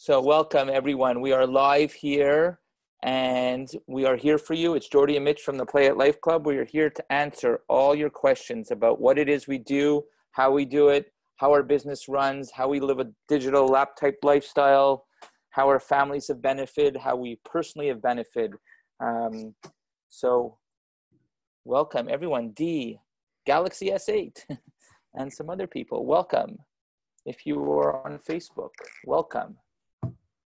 So welcome everyone. We are live here and we are here for you. It's Jordy and Mitch from the PlayAtLife Club. We are here to answer all your questions about what it is we do, how we do it, how our business runs, how we live a digital lap type lifestyle, how our families have benefited, how we personally have benefited. So welcome everyone. D, Galaxy S8 and some other people. Welcome. If you are on Facebook, welcome.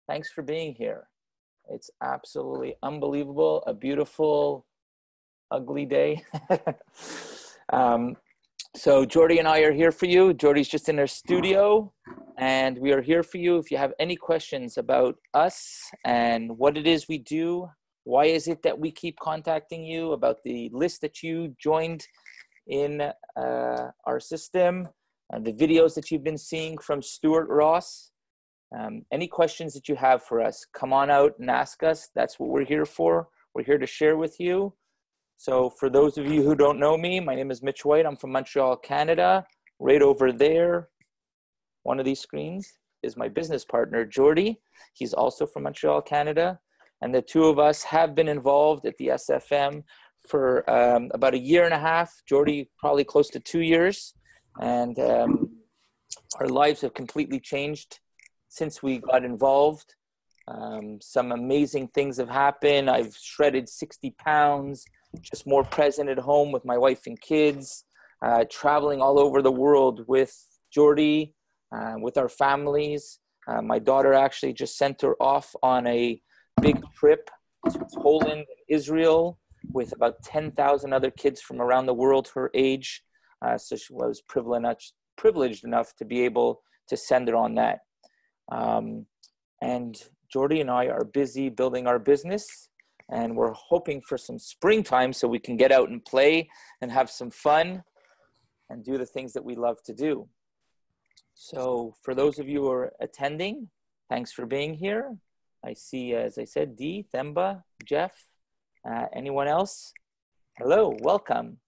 Thanks for being here. It's absolutely unbelievable, a beautiful, ugly day. So Jordy and I are here for you. Jordy's just in our studio and we are here for you. If you have any questions about us and what it is we do, why is it that we keep contacting you, about the list that you joined in our system, the videos that you've been seeing from Stuart Ross, any questions that you have for us, come on out and ask us. That's what we're here for. We're here to share with you. So for those of you who don't know me, my name is Mitch White. I'm from Montreal, Canada. Right over there, one of these screens, is my business partner, Jordy. He's also from Montreal, Canada. And the two of us have been involved at the SFM for about 1.5 years. Jordy, probably close to 2 years. And our lives have completely changed since we got involved. Some amazing things have happened. I've shredded 60 pounds, just more present at home with my wife and kids, traveling all over the world with Jordy, with our families. My daughter actually just sent her off on a big trip to Poland and Israel with about 10,000 other kids from around the world her age. So she was privileged enough to be able to send her on that. And Jordy and I are busy building our business, and we're hoping for some springtime so we can get out and play and have some fun and do the things that we love to do. So for those of you who are attending, thanks for being here. I see, as I said, Dee, Themba, Jeff, anyone else? Hello, welcome.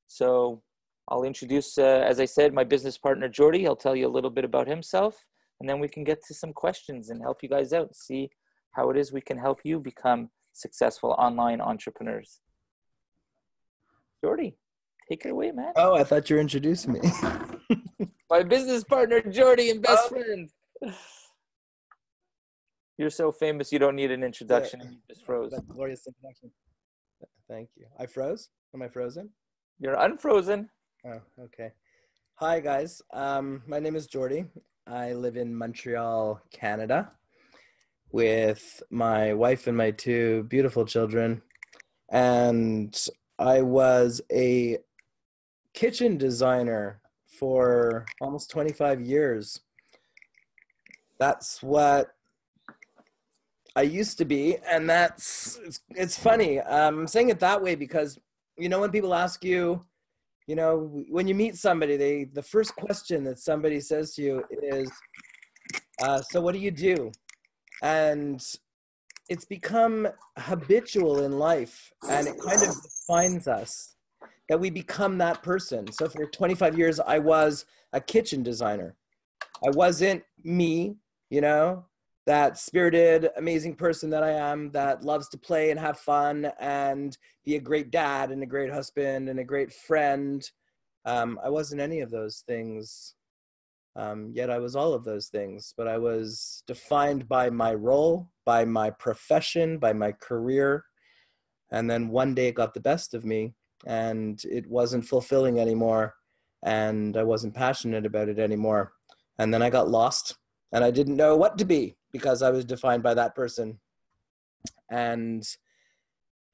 So I'll introduce, as I said, my business partner, Jordy. He'll tell you a little bit about himself, and then we can get to some questions and help you guys out, see how it is we can help you become successful online entrepreneurs. Jordy, take it away, man. Oh, I thought you were introducing me. My business partner, Jordy, and best friend. You're so famous, you don't need an introduction. You just froze. That glorious introduction. Thank you. I froze? Am I frozen? You're unfrozen. Oh, okay. Hi, guys. My name is Jordy. I live in Montreal, Canada, with my wife and my 2 beautiful children. And I was a kitchen designer for almost 25 years. That's what I used to be. And it's funny. I'm saying it that way because, when people ask you, when you meet somebody, the first question that somebody says to you is, so what do you do? And it's become habitual in life, and it kind of defines us, that we become that person. So for 25 years, I was a kitchen designer. I wasn't me, that spirited, amazing person that I am, that loves to play and have fun and be a great dad and a great husband and a great friend. I wasn't any of those things, yet I was all of those things. But I was defined by my role, by my profession, by my career. And then one day it got the best of me, and it wasn't fulfilling anymore, and I wasn't passionate about it anymore. And then I got lost, and I didn't know what to be, because I was defined by that person, and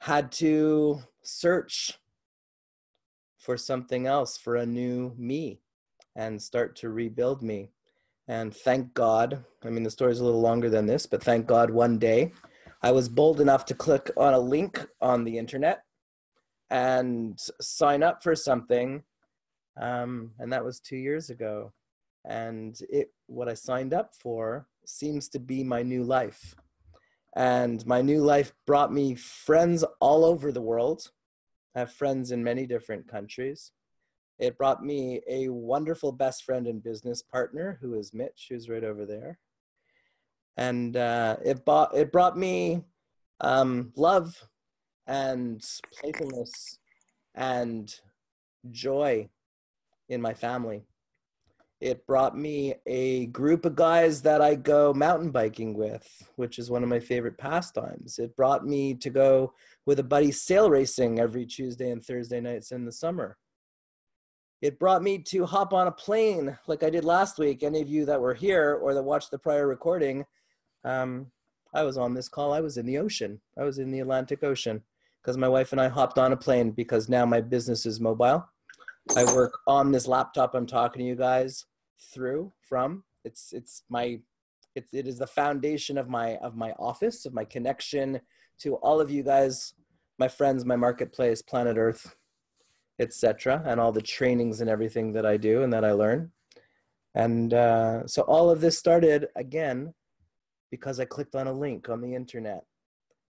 had to search for something else, for a new me, and start to rebuild me. And thank God, the story's a little longer than this, but thank God one day I was bold enough to click on a link on the internet and sign up for something. And that was 2 years ago. And what I signed up for seems to be my new life. And my new life brought me friends all over the world. I have friends in many different countries. It brought me a wonderful best friend and business partner, who is Mitch, who's right over there. And it brought me love and playfulness and joy in my family. It brought me a group of guys that I go mountain biking with, which is one of my favorite pastimes. It brought me to go with a buddy sail racing every Tuesday and Thursday nights in the summer. It brought me to hop on a plane like I did last week. Any of you that were here or that watched the prior recording, I was on this call. I was in the ocean. I was in the Atlantic Ocean because my wife and I hopped on a plane because now my business is mobile. I work on this laptop I'm talking to you guys from. It is the foundation of my office, of my connection to all of you guys, my friends, my marketplace, planet Earth, etc., and all the trainings and everything that I do and that I learn. And so all of this started again because I clicked on a link on the internet.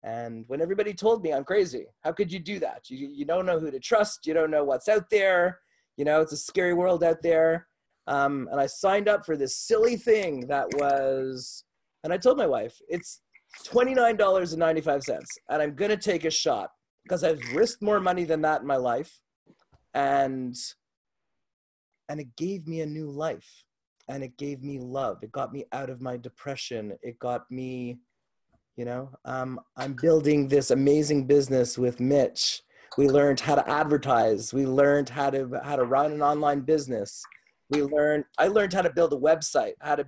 And when everybody told me I'm crazy, how could you do that? You don't know who to trust. You don't know what's out there. You know, it's a scary world out there. And I signed up for this silly thing that was, and I told my wife, it's $29.95. And I'm going to take a shot because I've risked more money than that in my life. And it gave me a new life. And it gave me love. It got me out of my depression. It got me, you know, I'm building this amazing business with Mitch. We learned how to advertise. We learned how to run an online business. I learned how to build a website, how to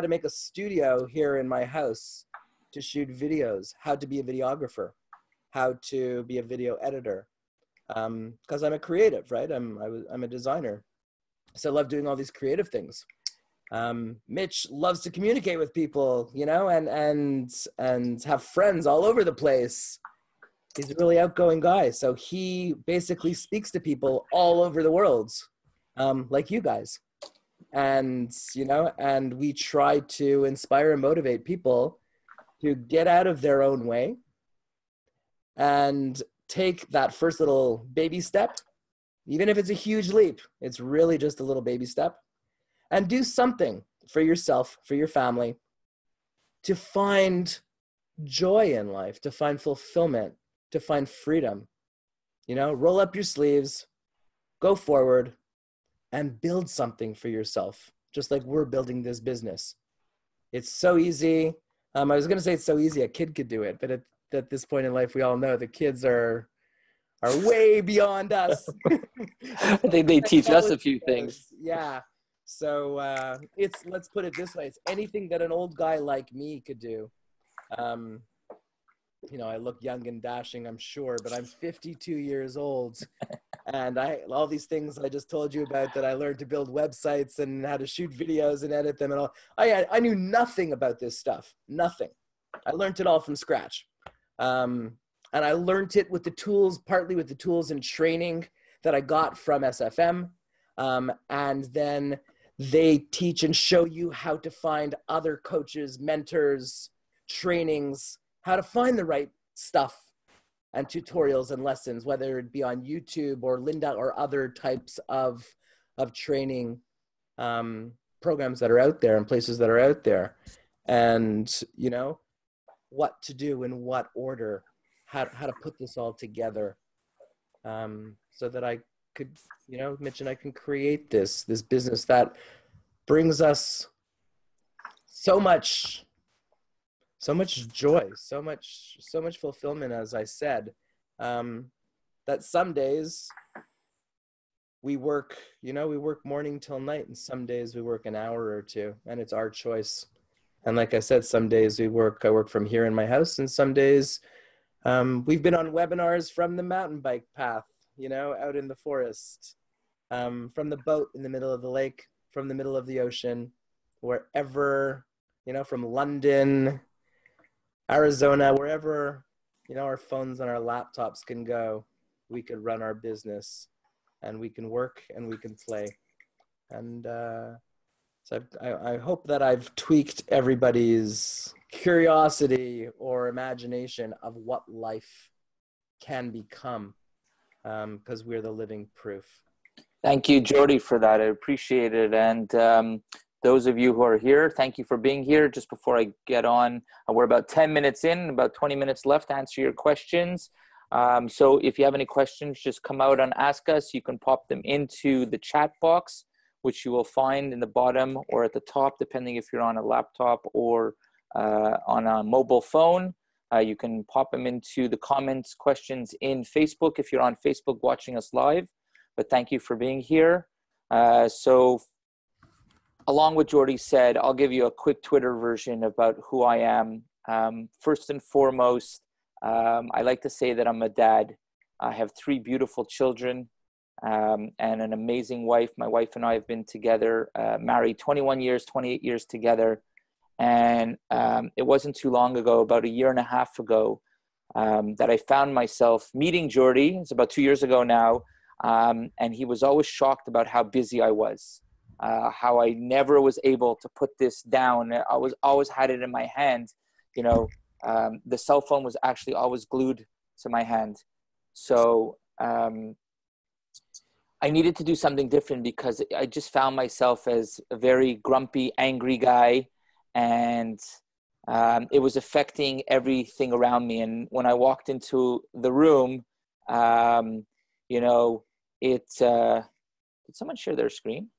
make a studio here in my house to shoot videos, how to be a videographer, how to be a video editor. Because I'm a creative, right? I'm a designer. So I love doing all these creative things. Mitch loves to communicate with people, you know, and have friends all over the place. He's a really outgoing guy. So he basically speaks to people all over the world, like you guys. And, you know, and we try to inspire and motivate people to get out of their own way and take that first little baby step. Even if it's a huge leap, it's really just a little baby step. And do something for yourself, for your family, to find joy in life, to find fulfillment, to find freedom. You know, roll up your sleeves, go forward, and build something for yourself, just like we're building this business. It's so easy. I was going to say it's so easy a kid could do it, but at this point in life, we all know the kids are way beyond us. I think they teach us a few things. Yeah. So let's put it this way. It's anything that an old guy like me could do. You know, I look young and dashing, I'm sure, but I'm 52 years old. And all these things I just told you about that I learned to build websites and how to shoot videos and edit them and all. I knew nothing about this stuff. Nothing. I learned it all from scratch. And I learned it with the tools, partly with the tools and training that I got from SFM. And then they teach and show you how to find other coaches, mentors, trainings, how to find the right stuff and tutorials and lessons, whether it be on YouTube or Linda or other types of training programs that are out there and places that are out there. And, you know, what to do in what order, how to put this all together, so that I could, you know, Mitch and I can create this business that brings us so much joy, so much fulfillment, as I said, that some days we work morning till night, and some days we work an hour or two, and it's our choice. And like I said, some days I work from here in my house, and some days we've been on webinars from the mountain bike path, you know, out in the forest, from the boat in the middle of the lake, from the middle of the ocean, wherever, you know, from London, Arizona, wherever, you know, our phones and our laptops can go, we could run our business, and we can work and we can play. And so I hope that I've tweaked everybody's curiosity or imagination of what life can become, because we're the living proof. Thank you, Jordy, for that. I appreciate it. And those of you who are here, thank you for being here. Just before I get on, we're about 10 minutes in, about 20 minutes left to answer your questions. So if you have any questions, just come out and ask us. You can pop them into the chat box, which you will find in the bottom or at the top, depending if you're on a laptop or on a mobile phone. You can pop them into the comments questions in Facebook if you're on Facebook watching us live. But thank you for being here. So along with Jordy said, I'll give you a quick Twitter version about who I am. First and foremost, I like to say that I'm a dad. I have 3 beautiful children and an amazing wife. My wife and I have been together, married 21 years, 28 years together. And it wasn't too long ago, about a year and a half ago, that I found myself meeting Jordy. It's about 2 years ago now. And he was always shocked about how busy I was, how I never was able to put this down. I was always had it in my hand. You know, the cell phone was actually always glued to my hand. So I needed to do something different because I just found myself as a very grumpy, angry guy. And it was affecting everything around me. And when I walked into the room, you know, did someone share their screen?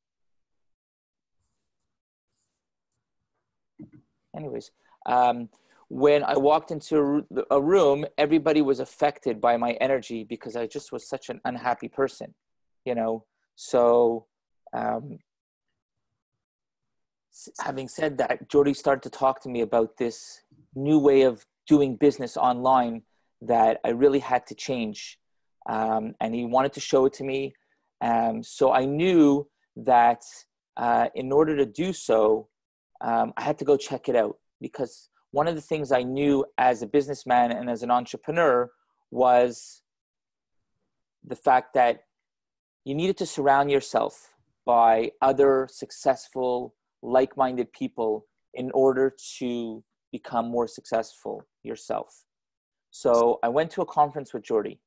Anyways, when I walked into a room, everybody was affected by my energy because I just was such an unhappy person, you know. So having said that, Jordy started to talk to me about this new way of doing business online that I really had to change. And he wanted to show it to me. So I knew that in order to do so, I had to go check it out, because one of the things I knew as a businessman and as an entrepreneur was the fact that you needed to surround yourself by other successful, like-minded people in order to become more successful yourself. So I went to a conference with Jordy,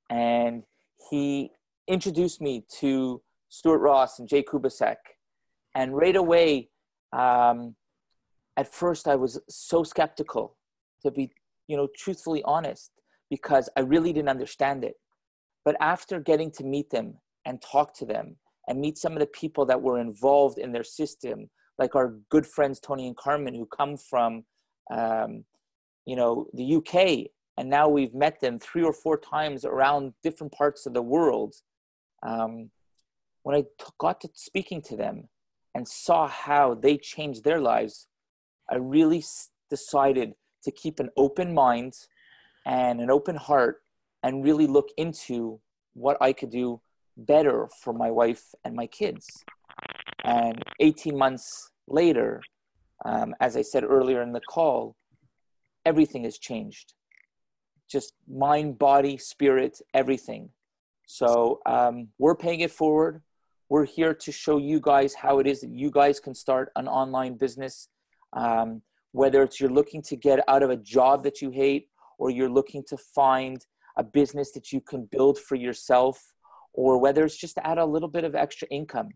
and he introduced me to Stuart Ross and Jay Kubasek. And right away, at first I was so skeptical, to be, you know, truthfully honest, because I really didn't understand it. But after getting to meet them and talk to them and meet some of the people that were involved in their system, like our good friends, Tony and Carmen, who come from, you know, the UK, and now we've met them 3 or 4 times around different parts of the world. When I got to speaking to them and saw how they changed their lives, I really decided to keep an open mind and an open heart and really look into what I could do better for my wife and my kids. And 18 months later, as I said earlier in the call, everything has changed. Just mind, body, spirit, everything. So we're paying it forward. We're here to show you guys how it is that you guys can start an online business. Whether it's you're looking to get out of a job that you hate, or you're looking to find a business that you can build for yourself, or whether it's just to add a little bit of extra income,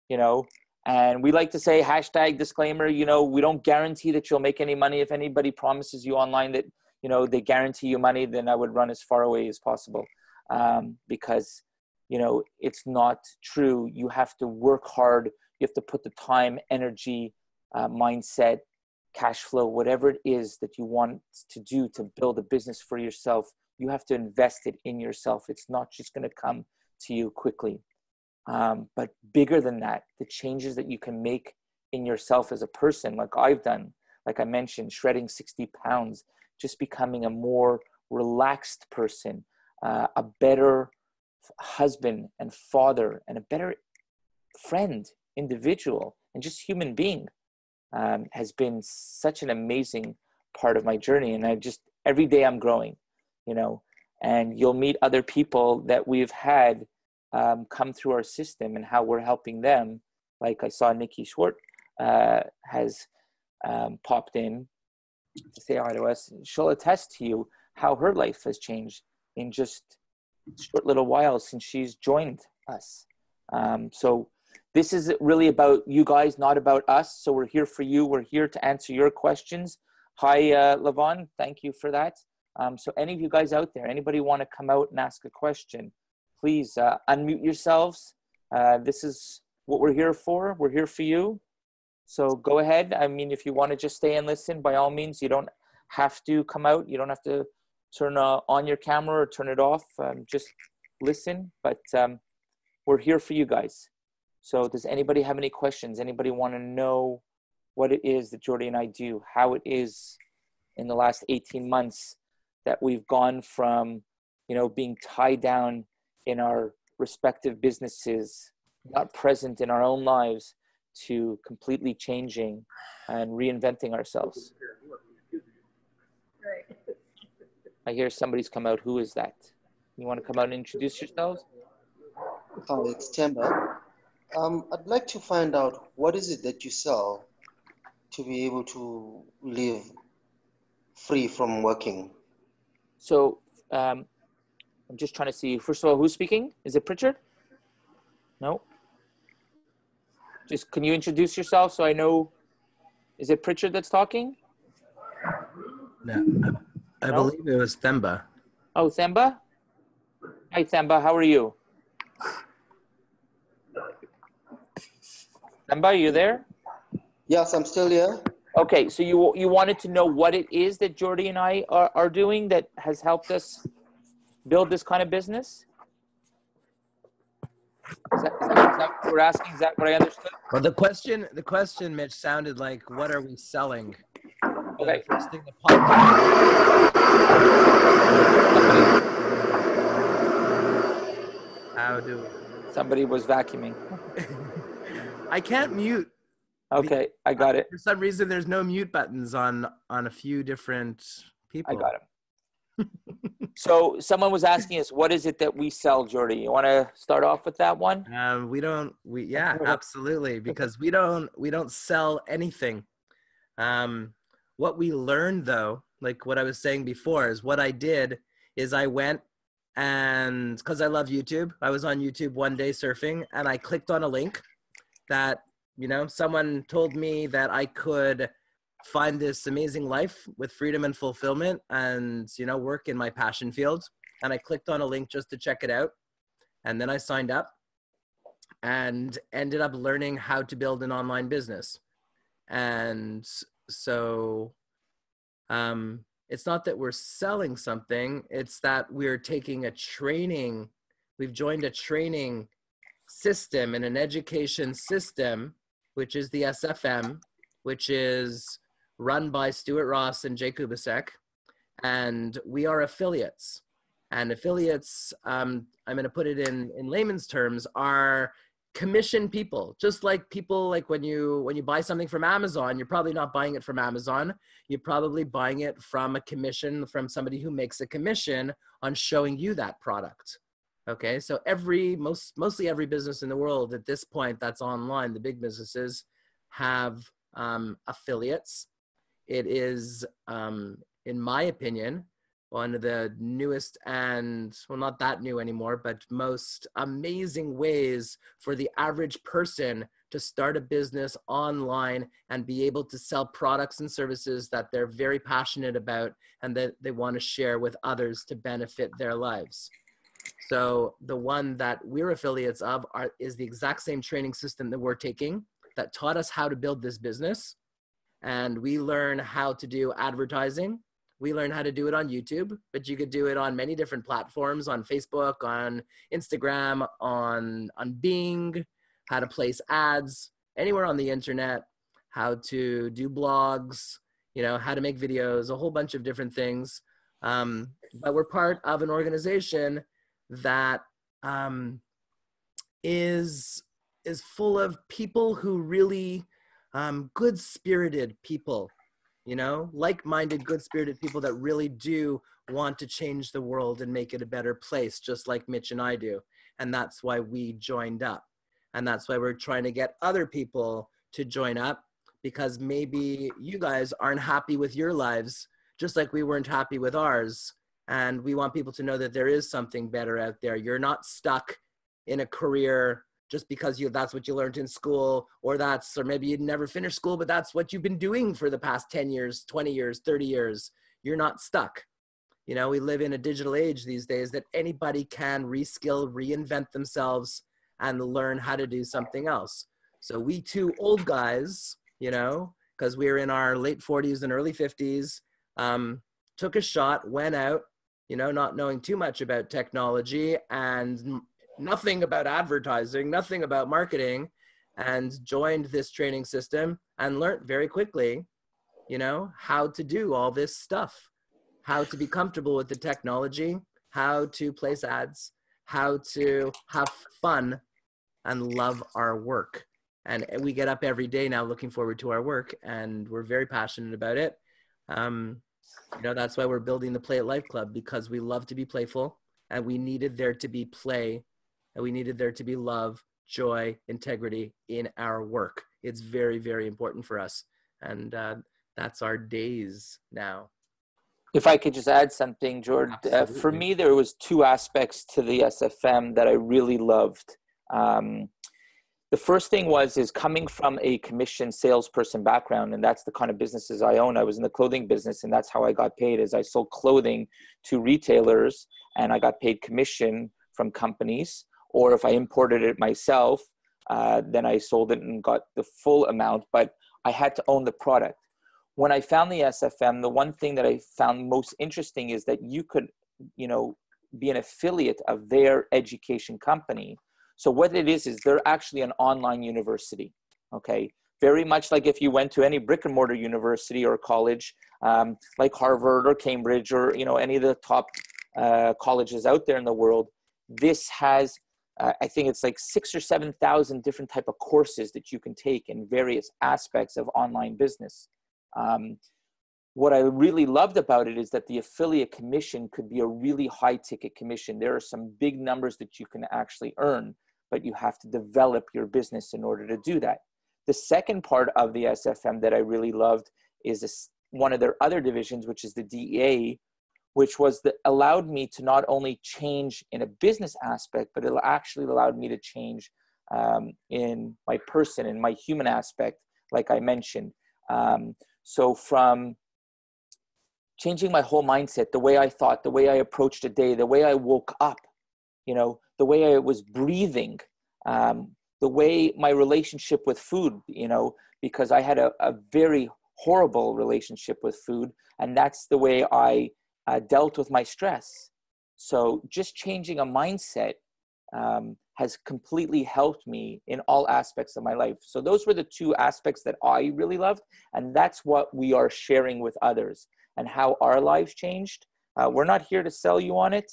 you know. And we like to say, hashtag disclaimer, you know, we don't guarantee that you'll make any money. If anybody promises you online that, you know, they guarantee you money, then I would run as far away as possible, because, you know, it's not true. You have to work hard. You have to put the time, energy, mindset, cash flow, whatever it is that you want to do to build a business for yourself. You have to invest it in yourself. It's not just going to come to you quickly. But bigger than that, the changes that you can make in yourself as a person, like I've done, like I mentioned, shredding 60 pounds, just becoming a more relaxed person, a better husband and father, and a better friend, individual, and just human being, has been such an amazing part of my journey. And I just, every day I'm growing, you know, and you'll meet other people that we've had come through our system and how we're helping them. Like I saw Nikki Schwartz has popped in to say hi to us. She'll attest to you how her life has changed in just a short little while since she's joined us. So this is really about you guys, not about us. So we're here for you. We're here to answer your questions. Hi, Levon. Thank you for that. So any of you guys out there, anybody want to come out and ask a question, please unmute yourselves. This is what we're here for. We're here for you. So go ahead. I mean, if you want to just stay and listen, by all means, you don't have to come out. You don't have to turn on your camera or turn it off. Just listen. But we're here for you guys. So does anybody have any questions? Anybody want to know what it is that Jordy and I do, how it is in the last 18 months that we've gone from, you know, being tied down in our respective businesses, not present in our own lives, to completely changing and reinventing ourselves? I hear somebody's come out. Who is that? You want to come out and introduce yourselves? Hi, it's Temba. I'd like to find out, what is it that you sell to be able to live free from working? So I'm just trying to see, first of all, who's speaking? Is it Pritchard? No. Just, can you introduce yourself so I know? Is it Pritchard that's talking? No, I No? believe it was Themba. Oh, Themba? Hi, Themba. How are you? Themba, are you there? Yes, I'm still here. Okay, so you wanted to know what it is that Jordy and I are doing that has helped us build this kind of business? Is that what we're asking? Is that what I understood? Well, the question, Mitch, sounded like, what are we selling? So Okay. the first thing that popped up. How do Somebody was vacuuming. I can't mute. Okay, I got it. For some reason, there's no mute buttons on a few different people. I got him. So someone was asking us, what is it that we sell, Jordy? You want to start off with that one? Yeah, absolutely. Because we don't sell anything. What we learned though, like what I was saying before, is what I did is I went, and because I love YouTube, I was on YouTube one day surfing, and I clicked on a link that, you know, someone told me that I could find this amazing life with freedom and fulfillment and, you know, work in my passion field. And I clicked on a link just to check it out. And then I signed up and ended up learning how to build an online business. And so it's not that we're selling something, it's that we're taking a training. We've joined a training system and an education system, which is the SFM, which is run by Stuart Ross and Jay Kubasek. And we are affiliates. And affiliates, I'm going to put it in layman's terms, are commission people. Just like people, like when you buy something from Amazon, you're probably not buying it from Amazon. You're probably buying it from a commission from somebody who makes a commission on showing you that product. Okay, so mostly every business in the world at this point that's online, the big businesses, have affiliates. It is, in my opinion, one of the newest and, well, not that new anymore, but most amazing ways for the average person to start a business online and be able to sell products and services that they're very passionate about and that they want to share with others to benefit their lives. So the one that we're affiliates of is the exact same training system that we're taking that taught us how to build this business. And we learn how to do advertising. We learn how to do it on YouTube, but you could do it on many different platforms, on Facebook, on Instagram, on Bing, how to place ads, anywhere on the internet, how to do blogs, you know, how to make videos, a whole bunch of different things. But we're part of an organization that is full of people who really, good-spirited people, you know, like-minded, good-spirited people that really do want to change the world and make it a better place, just like Mitch and I do. And that's why we joined up. And that's why we're trying to get other people to join up, because maybe you guys aren't happy with your lives, just like we weren't happy with ours. And we want people to know that there is something better out there. You're not stuck in a career just because that's what you learned in school, or maybe you never finished school, but that's what you've been doing for the past 10 years, 20 years, 30 years. You're not stuck. You know, we live in a digital age these days that anybody can reskill, reinvent themselves, and learn how to do something else. So we two old guys, you know, because we're in our late 40s and early 50s, took a shot, went out, you know, not knowing too much about technology and nothing about advertising, nothing about marketing, and joined this training system and learned very quickly, you know, how to do all this stuff, how to be comfortable with the technology, how to place ads, how to have fun and love our work. And we get up every day now looking forward to our work, and we're very passionate about it. You know, that's why we're building the PlayAtLife Club, because we love to be playful, and we needed there to be play, and we needed there to be love, joy, integrity in our work. It's very, very important for us. And that's our days now. If I could just add something, George, for me, there was two aspects to the SFM that I really loved. The first thing is coming from a commission salesperson background, and that's the kind of businesses I own. I was in the clothing business, and that's how I got paid, is I sold clothing to retailers, and I got paid commission from companies. Or if I imported it myself, then I sold it and got the full amount, but I had to own the product. When I found the SFM, the one thing that I found most interesting is that you could, you know, be an affiliate of their education company. So what it is they're actually an online university, okay? Very much like if you went to any brick and mortar university or college, like Harvard or Cambridge or, you know, any of the top colleges out there in the world. This has, I think it's like 6,000 or 7,000 different type of courses that you can take in various aspects of online business. What I really loved about it is that the affiliate commission could be a really high ticket commission. There are some big numbers that you can actually earn, but you have to develop your business in order to do that. The second part of the SFM that I really loved is one of their other divisions, which is the DEA, which allowed me to not only change in a business aspect, but it actually allowed me to change in my person, in my human aspect, like I mentioned. So from changing my whole mindset, the way I thought, the way I approached a day, the way I woke up, you know, the way I was breathing, the way my relationship with food, you know, because I had a very horrible relationship with food, and that's the way I dealt with my stress. So just changing a mindset has completely helped me in all aspects of my life. So those were the two aspects that I really loved, and that's what we are sharing with others and how our lives changed. We're not here to sell you on it.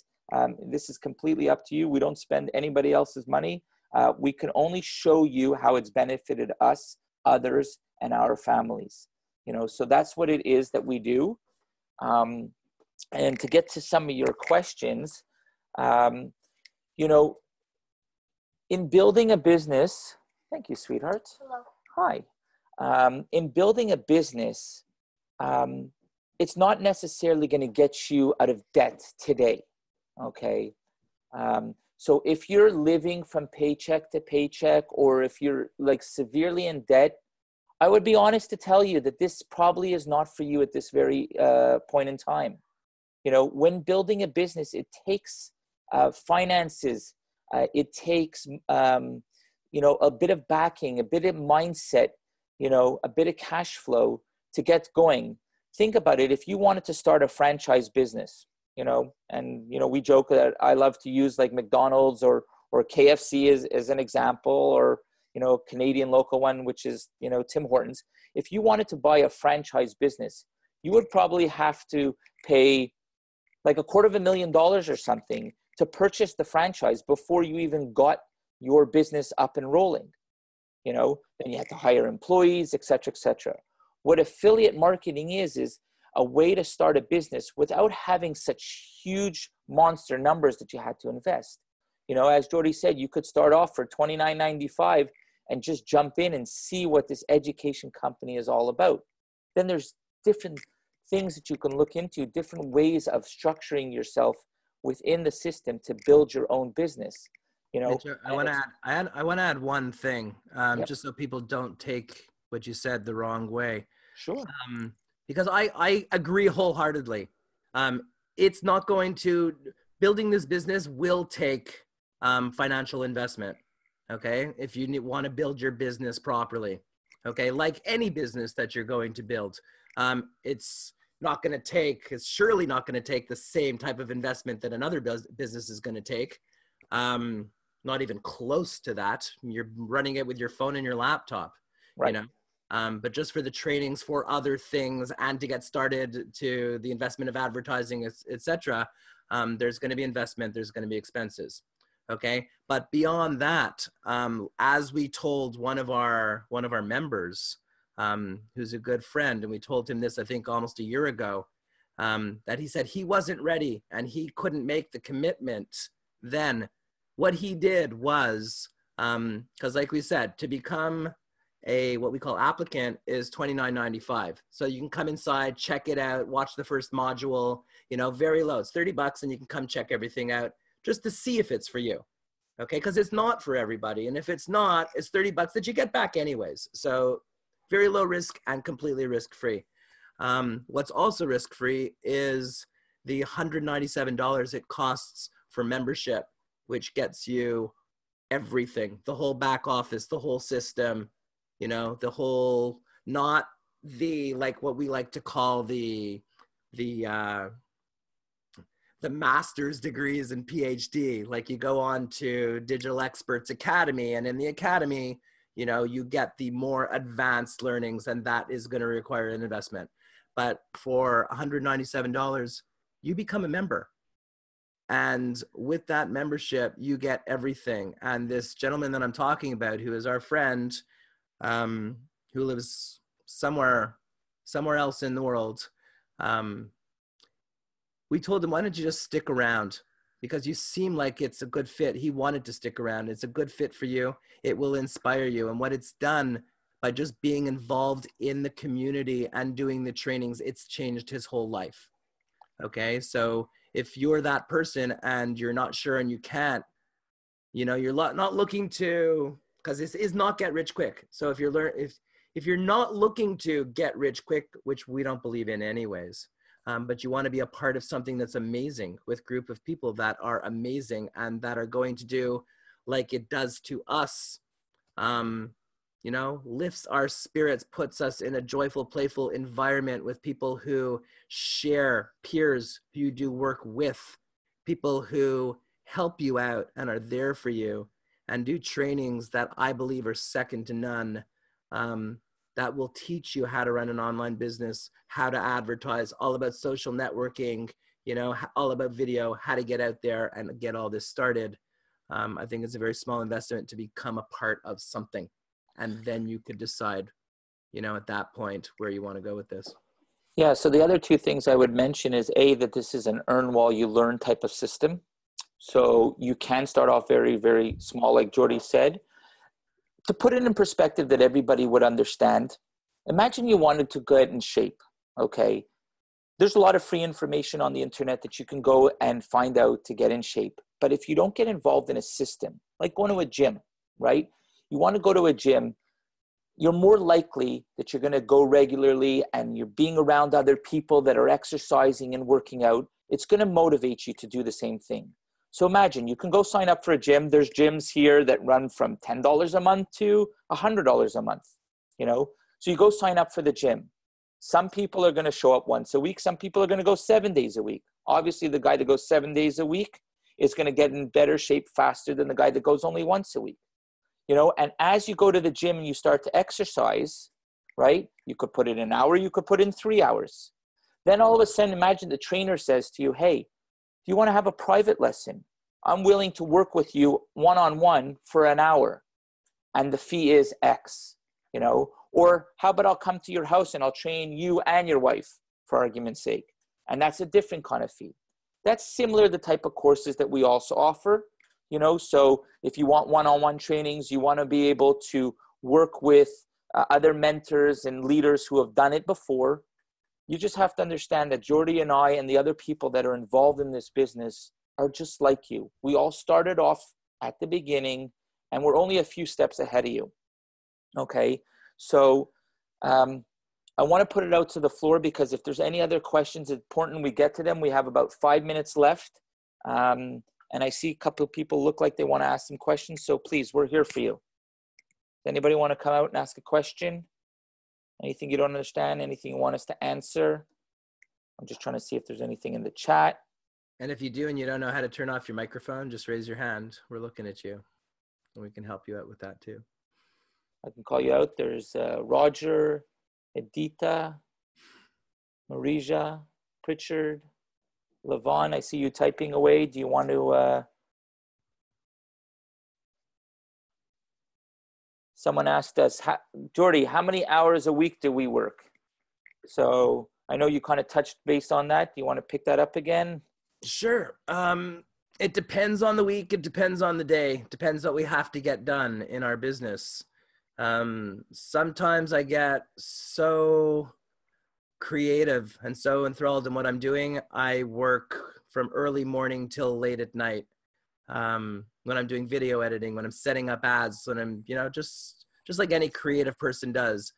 This is completely up to you. We don't spend anybody else's money. We can only show you how it's benefited us, others, and our families. You know, so that's what it is that we do. And to get to some of your questions, you know, in building a business, thank you, sweetheart. Hello. Hi. In building a business, it's not necessarily going to get you out of debt today, okay? So if you're living from paycheck to paycheck, or if you're like severely in debt, I would be honest to tell you that this probably is not for you at this very point in time. You know, when building a business, it takes finances, it takes, you know, a bit of backing, a bit of mindset, you know, a bit of cash flow to get going. Think about it. If you wanted to start a franchise business, you know, and, you know, we joke that I love to use like McDonald's or KFC as an example, or, you know, Canadian local one, which is, you know, Tim Hortons. If you wanted to buy a franchise business, you would probably have to pay like $250,000 or something to purchase the franchise before you even got your business up and rolling. You know, then you have to hire employees, et cetera, et cetera. What affiliate marketing is a way to start a business without having such huge monster numbers that you had to invest. You know, as Jordy said, you could start off for $29.95 and just jump in and see what this education company is all about. Then there's different things that you can look into, different ways of structuring yourself within the system to build your own business. you Hey, know. I And want to it's, add, I want to add one thing, yep, just so people don't take what you said the wrong way. sure, Because I agree wholeheartedly. Um, it's not going to, building this business will take financial investment. Okay. If you want to build your business properly. Okay. Like any business that you're going to build, it's not going to take, it's surely not going to take the same type of investment that another business is going to take. Not even close to that. You're running it with your phone and your laptop, you right. know. But just for the trainings for other things and to get started to the investment of advertising, etc., there's going to be investment, there's going to be expenses. Okay. But beyond that, as we told one of our members, who's a good friend, and we told him this, I think almost a year ago, that he said he wasn't ready and he couldn't make the commitment then. What he did was, because like we said, to become a what we call applicant is $29.95. So you can come inside, check it out, watch the first module, you know, very low. It's $30 and you can come check everything out just to see if it's for you. Okay, because it's not for everybody. And if it's not, it's $30 that you get back anyways. So very low risk and completely risk-free. What's also risk-free is the $197 it costs for membership, which gets you everything, the whole back office, the whole system, you know, the whole, not the, like what we like to call the master's degrees and PhD. Like you go on to Digital Experts Academy, and in the academy, you know, you get the more advanced learnings, and that is going to require an investment. But for $197, you become a member. And with that membership, you get everything. And this gentleman that I'm talking about, who is our friend, who lives somewhere else in the world, we told him, why don't you just stick around? Because you seem like it's a good fit. He wanted to stick around. It's a good fit for you. It will inspire you. And what it's done by just being involved in the community and doing the trainings, it's changed his whole life. Okay, so if you're that person and you're not sure and you can't, you know, you're not looking to, because this is not get rich quick. So if you're not looking to get rich quick, which we don't believe in anyways, but you want to be a part of something that's amazing with a group of people that are amazing and that are going to do like it does to us, you know, lifts our spirits, puts us in a joyful, playful environment with people who share, peers who you do work with, people who help you out and are there for you, and do trainings that I believe are second to none, that will teach you how to run an online business, how to advertise, all about social networking, you know, all about video, how to get out there and get all this started. I think it's a very small investment to become a part of something. And then you could decide, you know, at that point where you want to go with this. Yeah, so the other two things I would mention is A, that this is an earn while you learn type of system. So you can start off very, very small, like Jordy said. To put it in perspective that everybody would understand, imagine you wanted to get in shape, okay? There's a lot of free information on the internet that you can go and find out to get in shape. But if you don't get involved in a system, like going to a gym, right? You want to go to a gym, you're more likely that you're going to go regularly and you're being around other people that are exercising and working out. It's going to motivate you to do the same thing. So imagine you can go sign up for a gym. There's gyms here that run from $10 a month to $100 a month, you know? So you go sign up for the gym. Some people are going to show up once a week. Some people are going to go 7 days a week. Obviously, the guy that goes 7 days a week is going to get in better shape faster than the guy that goes only once a week. You know, and as you go to the gym and you start to exercise, right? You could put in an hour, you could put in 3 hours. Then all of a sudden, imagine the trainer says to you, hey, do you want to have a private lesson? I'm willing to work with you one-on-one for an hour. And the fee is X, you know? Or how about I'll come to your house and I'll train you and your wife, for argument's sake. And that's a different kind of fee. That's similar to the type of courses that we also offer. You know, so if you want one-on-one trainings, you want to be able to work with other mentors and leaders who have done it before. You just have to understand that Jordy and I and the other people that are involved in this business are just like you. We all started off at the beginning, and we're only a few steps ahead of you. Okay, so I want to put it out to the floor because if there's any other questions, it's important we get to them. We have about 5 minutes left. And I see a couple of people look like they want to ask some questions. So please, we're here for you. Does anybody want to come out and ask a question? Anything you don't understand? Anything you want us to answer? I'm just trying to see if there's anything in the chat. And if you do and you don't know how to turn off your microphone, just raise your hand. We're looking at you. And we can help you out with that too. I can call you out. There's Roger, Edita, Marija, Pritchard, Levon. I see you typing away. Do you want to... Someone asked us, Jordy, how many hours a week do we work? So I know you kind of touched base on that. Do you want to pick that up again? Sure. It depends on the week. It depends on the day. Depends what we have to get done in our business. Sometimes I get so creative and so enthralled in what I'm doing. I work from early morning till late at night. When I'm doing video editing, when I'm setting up ads, when I'm, just like any creative person does.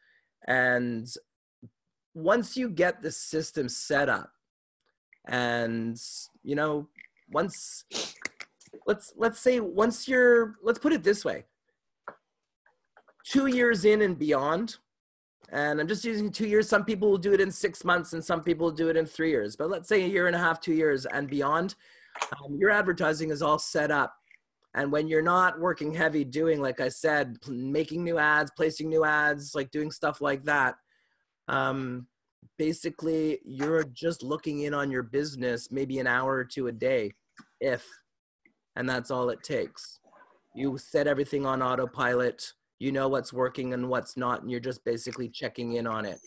And once you get the system set up and, let's put it this way, 2 years in and beyond, and I'm just using 2 years. Some people will do it in 6 months and some people will do it in 3 years, but let's say a year and a half, 2 years and beyond, your advertising is all set up. And when you're not working heavy doing, like I said, making new ads, placing new ads, like doing stuff like that, basically you're just looking in on your business maybe an hour or two a day, and that's all it takes. You set everything on autopilot. You know what's working and what's not, and you're just basically checking in on it.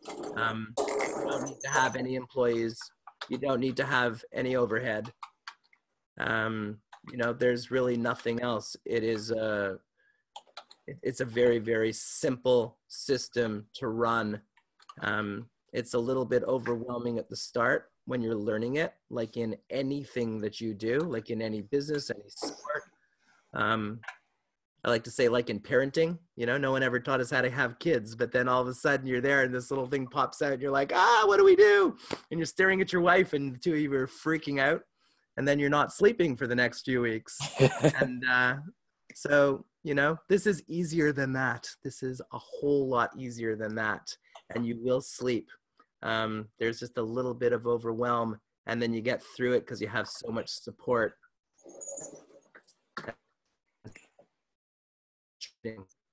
You don't need to have any employees. You don't need to have any overhead. There's really nothing else. It's a very, very simple system to run. It's a little bit overwhelming at the start when you're learning it, like in anything that you do, like in any business, any sport. I like to say, like in parenting, no one ever taught us how to have kids, but then all of a sudden you're there and this little thing pops out and you're like, what do we do? And you're staring at your wife and the two of you are freaking out. And then you're not sleeping for the next few weeks. And so, this is easier than that. This is a whole lot easier than that. And you will sleep. There's just a little bit of overwhelm. And then you get through it because you have so much support.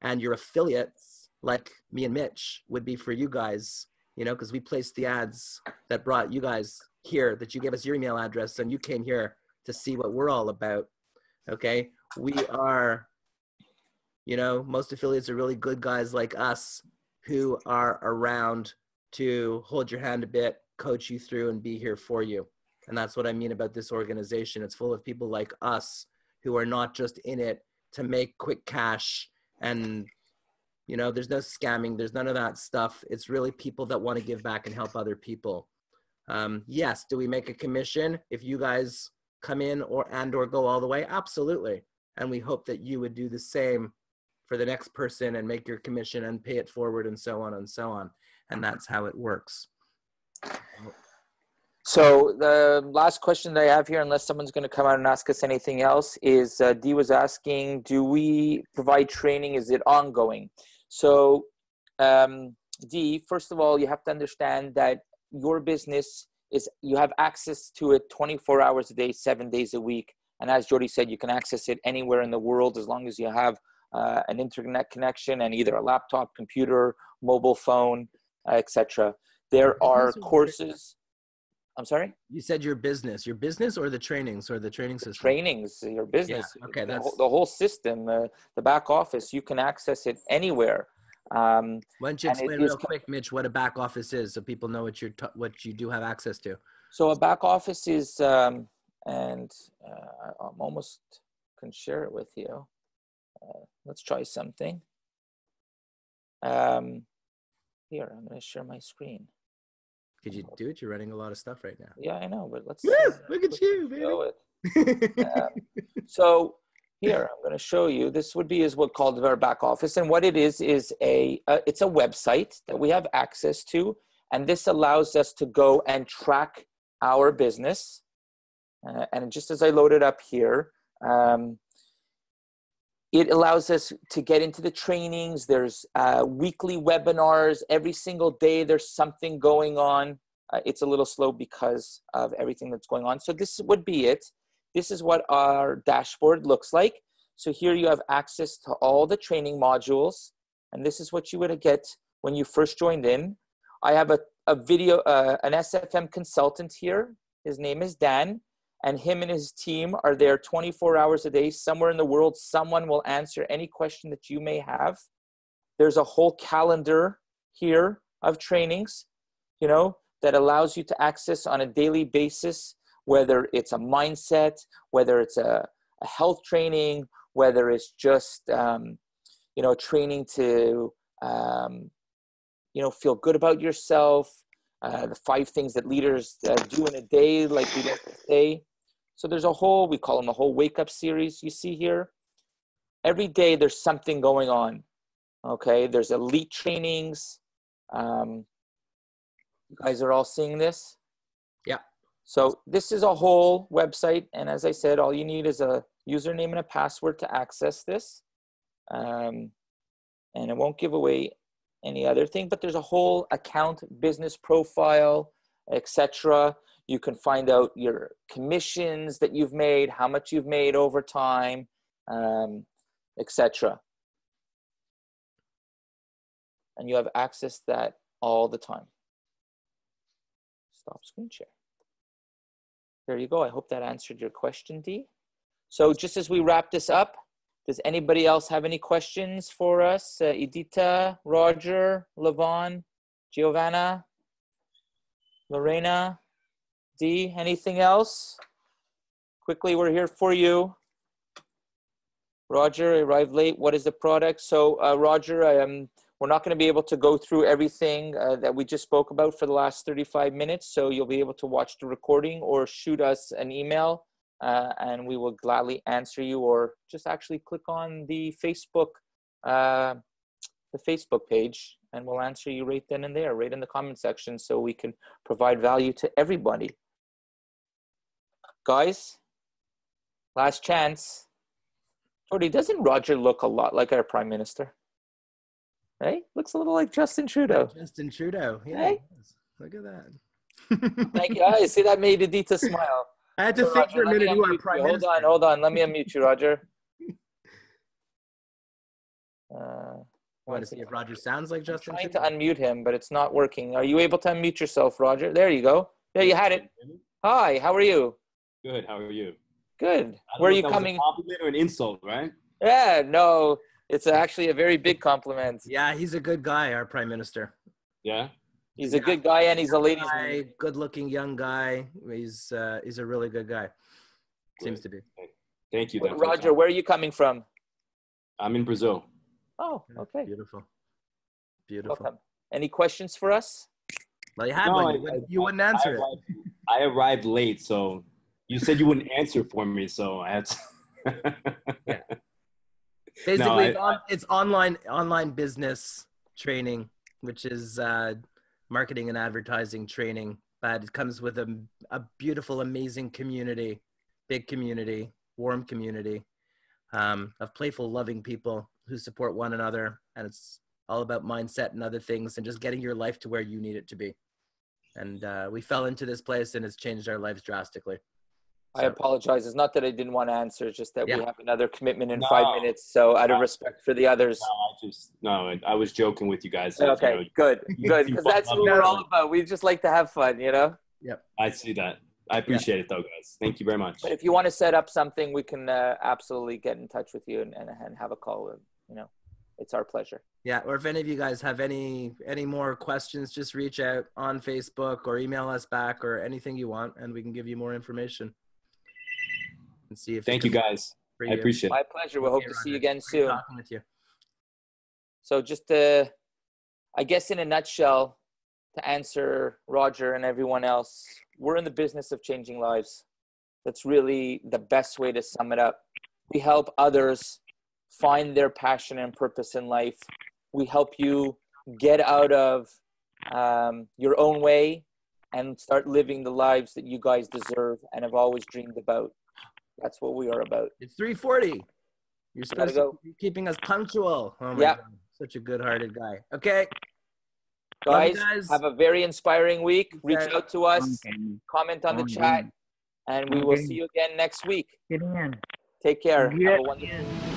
And your affiliates, like me and Mitch, would be for you guys, because we placed the ads that brought you guys here, that you gave us your email address and you came here to see what we're all about. Okay, we are, most affiliates are really good guys like us who are around to hold your hand a bit, coach you through, and be here for you. And that's what I mean about this organization. It's full of people like us who are not just in it to make quick cash, and there's no scamming, there's none of that stuff. It's really people that want to give back and help other people. Yes, do we make a commission if you guys come in or go all the way? Absolutely. And we hope that you would do the same for the next person and make your commission and pay it forward and so on and so on. And that's how it works. So the last question that I have here, unless someone's going to come out and ask us anything else, is Dee was asking, do we provide training? Is it ongoing? So Dee, first of all, you have to understand that your business is, you have access to it 24 hours a day, 7 days a week. And as Jordy said, you can access it anywhere in the world as long as you have an internet connection and either a laptop, computer, mobile phone, etc. There are courses. I'm sorry? You said your business or the trainings or the training system? Trainings, your business. Yeah, okay, the whole system, the back office, you can access it anywhere. Why don't you explain real quick, Mitch, what a back office is so people know what you do have access to? So a back office is, I'm almost can share it with you. Let's try something. Here, I'm going to share my screen. Could you do it? You're running a lot of stuff right now. Yeah, I know, but let's look at you, baby. So here, I'm going to show you. This would be is what called our back office. And what it is it's a website that we have access to. And this allows us to go and track our business. And just as I load it up here, it allows us to get into the trainings. There's weekly webinars. Every single day, there's something going on. It's a little slow because of everything that's going on. So this would be it. This is what our dashboard looks like. So here you have access to all the training modules. And this is what you would get when you first joined in. I have a video, an SFM consultant here. His name is Dan. And him and his team are there 24 hours a day. Somewhere in the world, someone will answer any question that you may have. There's a whole calendar here of trainings, you know, that allows you to access on a daily basis, whether it's a mindset, whether it's a health training, whether it's just, you know, training to, you know, feel good about yourself, the 5 things that leaders do in a day, like we like to say. So there's a whole, we call them the whole wake up series you see here. Every day there's something going on. Okay, there's elite trainings. You guys are all seeing this? Yeah. So this is a whole website. And as I said, all you need is a username and a password to access this. And it won't give away any other thing, but there's a whole account, business profile, etc. You can find out your commissions that you've made, how much you've made over time, etc. And you have access to that all the time. Stop screen share. There you go. I hope that answered your question, Dee. So just as we wrap this up, does anybody else have any questions for us? Edita, Roger, Levon, Giovanna, Lorena, Dee, anything else? Quickly, we're here for you. Roger, arrived late. What is the product? So Roger, we're not going to be able to go through everything that we just spoke about for the last 35 minutes. So you'll be able to watch the recording or shoot us an email and we will gladly answer you, or just actually click on the Facebook page and we'll answer you right then and there, right in the comment section, so we can provide value to everybody. Guys, last chance. Jordy, doesn't Roger look a lot like our Prime Minister? Right? Looks a little like Justin Trudeau. Justin Trudeau. Yeah. Right? Look at that. Thank you. I see that made Edita smile. I had to So, think Roger, for a minute who our hold prime minister. Hold on. Let me unmute you, Roger. Want to see if Roger sounds like Justin I'm Trudeau? trying to unmute him, but it's not working. Are you able to unmute yourself, Roger? There you go. There, you had it. Hi, how are you? Good. How are you? Good. Where are you coming? Was a compliment or an insult, right? Yeah, no, it's actually a very big compliment. Yeah, he's a good guy, our prime minister. Yeah. He's a good guy, and he's a ladies' man. Good-looking young guy. He's a really good guy. Seems to be. Thank you. Roger, where are you coming from? I'm in Brazil. Oh, okay. Beautiful. Beautiful. Welcome. Any questions for us? Well, you had one. You wouldn't answer it. I arrived late, so you said you wouldn't answer for me, so I had to. Yeah. Basically, it's online business training, which is marketing and advertising training. But it comes with a beautiful, amazing community, big community, warm community of playful, loving people who support one another. And it's all about mindset and other things and just getting your life to where you need it to be. And we fell into this place and it's changed our lives drastically. I apologize. It's not that I didn't want to answer, it's just that we have another commitment in 5 minutes. So out of respect for the others. I was joking with you guys. Okay, good. Because that's what we're all about. We just like to have fun, you know? Yep. I see that. I appreciate it though, guys. Thank you very much. But if you want to set up something, we can absolutely get in touch with you and have a call. You know, it's our pleasure. Yeah. Or if any of you guys have any more questions, just reach out on Facebook or email us back or anything you want, and we can give you more information. And see if Thank you guys. I appreciate it. My pleasure. We hope to see you again soon. Talking with you. So just I guess in a nutshell, to answer Roger and everyone else, we're in the business of changing lives. That's really the best way to sum it up. We help others find their passion and purpose in life. We help you get out of your own way and start living the lives that you guys deserve and have always dreamed about. That's what we are about. It's 3:40. You're supposed go. to be keeping us punctual. Oh my Yeah. God. Such a good-hearted guy. Okay. Guys, Love you guys. have a very inspiring week. Reach Okay. out to us, comment on the chat, and we will see you again next week. Take care. Have a wonderful